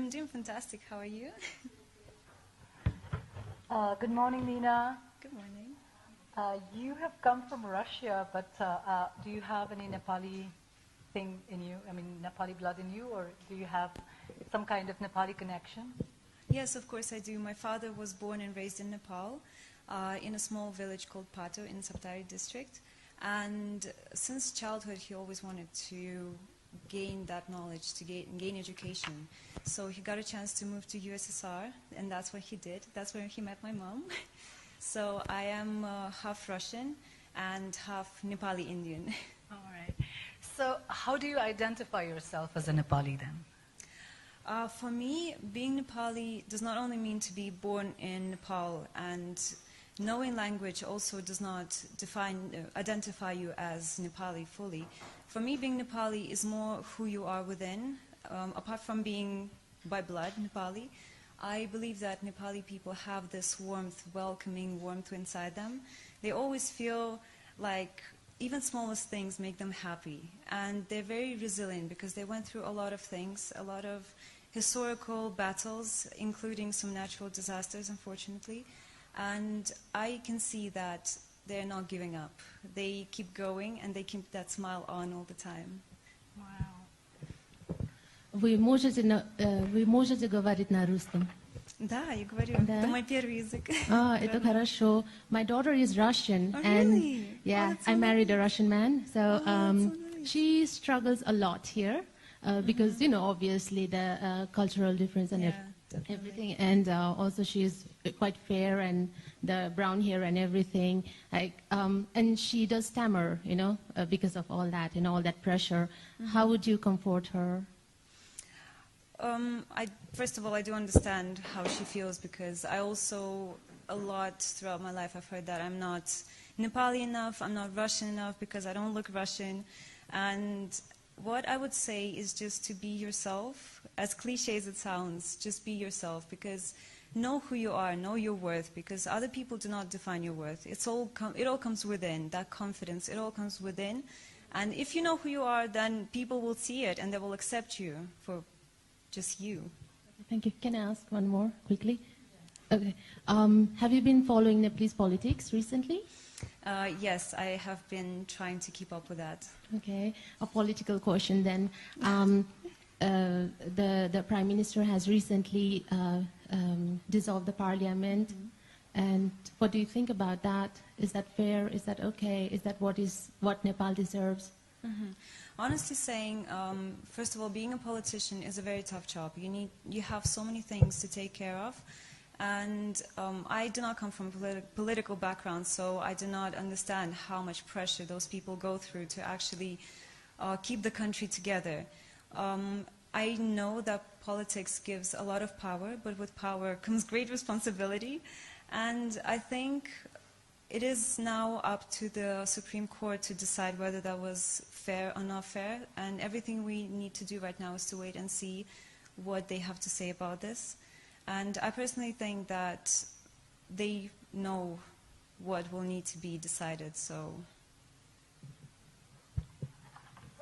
I'm doing fantastic. How are you? Good morning, Nina. Good morning. You have come from Russia, but do you have any Nepali thing in you? I mean, Nepali blood in you, or do you have some kind of Nepali connection? Yes, of course I do. My father was born and raised in Nepal, in a small village called Pato in Saptari district. And since childhood, he always wanted to gain that knowledge, to gain education. So he got a chance to move to USSR, and that's what he did. That's where he met my mom. So I am half Russian and half Nepali Indian. All right. So how do you identify yourself as a Nepali then? For me, being Nepali does not only mean to be born in Nepal, and knowing language also does not identify you as Nepali fully. For me, being Nepali is more who you are within. Apart from being by blood Nepali, I believe that Nepali people have this warmth, welcoming warmth inside them. They always feel like even smallest things make them happy. And they're very resilient because they went through a lot of things, a lot of historical battles, including some natural disasters, unfortunately. And I can see that they're not giving up. They keep going and they keep that smile on all the time. Wow. Вы можете говорить на русском? Да, я говорю. Да? Это мой первый язык. Это хорошо. My daughter is Russian, Oh, and really? yeah, Oh, I married nice. a Russian man, so Oh, that's so nice. she struggles a lot here because you know obviously the cultural difference and everything, and also she's quite fair and the brown hair and everything, like and she does stammer, you know, because of all that, you know, all that pressure. How would you comfort her? First of all, I do understand how she feels because I also, a lot throughout my life, I've heard that I'm not Nepali enough, I'm not Russian enough because I don't look Russian. And what I would say is just to be yourself, as cliche as it sounds, just be yourself because know who you are, know your worth because other people do not define your worth. It all comes within, that confidence, it all comes within. And if you know who you are, then people will see it and they will accept you for just you. Thank you. Can I ask one more quickly? Okay. Have you been following Nepalese politics recently? Yes, I have been trying to keep up with that. Okay. A political question then. The Prime Minister has recently dissolved the parliament. And what do you think about that? Is that fair? Is that okay? Is that what Nepal deserves? Honestly saying, first of all, being a politician is a very tough job. You have so many things to take care of. And I do not come from a political background, so I do not understand how much pressure those people go through to actually keep the country together. I know that politics gives a lot of power, but with power comes great responsibility. And I think it is now up to the Supreme Court to decide whether that was fair or not fair. And everything we need to do right now is to wait and see what they have to say about this. And I personally think that they know what will need to be decided, so.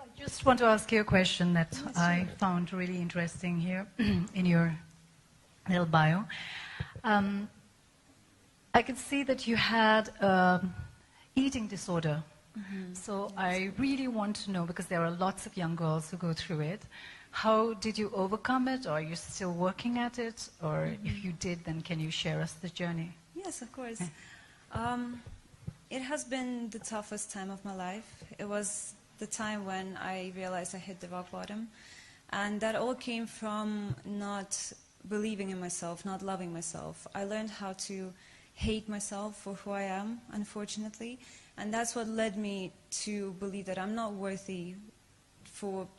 I just want to ask you a question that I found really interesting here in your little bio. I could see that you had eating disorder. So I really want to know, because there are lots of young girls who go through it, how did you overcome it? Or are you still working at it? Or if you did, then can you share us the journey? Yes, of course. It has been the toughest time of my life. It was the time when I realized I hit the rock bottom. And that all came from not believing in myself, not loving myself. I learned how to hate myself for who I am, unfortunately. And that's what led me to believe that I'm not worthy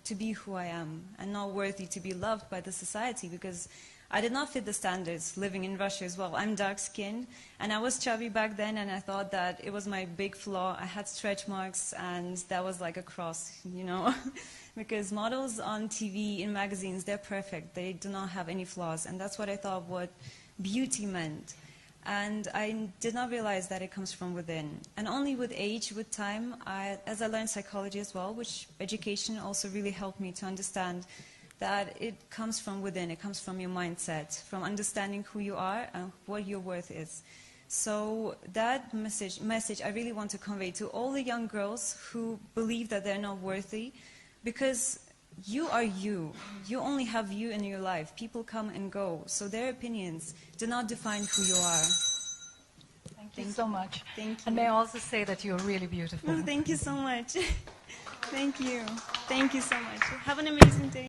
to be who I am and not worthy to be loved by the society because I did not fit the standards living in Russia as well. I'm dark-skinned and I was chubby back then and I thought that it was my big flaw. I had stretch marks and that was like a cross, you know, because models on TV, in magazines, they're perfect. They do not have any flaws and that's what I thought what beauty meant. And I did not realize that it comes from within. And only with age, with time, as I learned psychology as well, which education also really helped me to understand that it comes from within, it comes from your mindset, from understanding who you are and what your worth is. So that message I really want to convey to all the young girls who believe that they're not worthy, because you are you. You only have you in your life. People come and go, so their opinions do not define who you are. Thank you so much. Thank you. And may I also say that you're really beautiful. Thank you so much. Thank you. Thank you so much. Have an amazing day.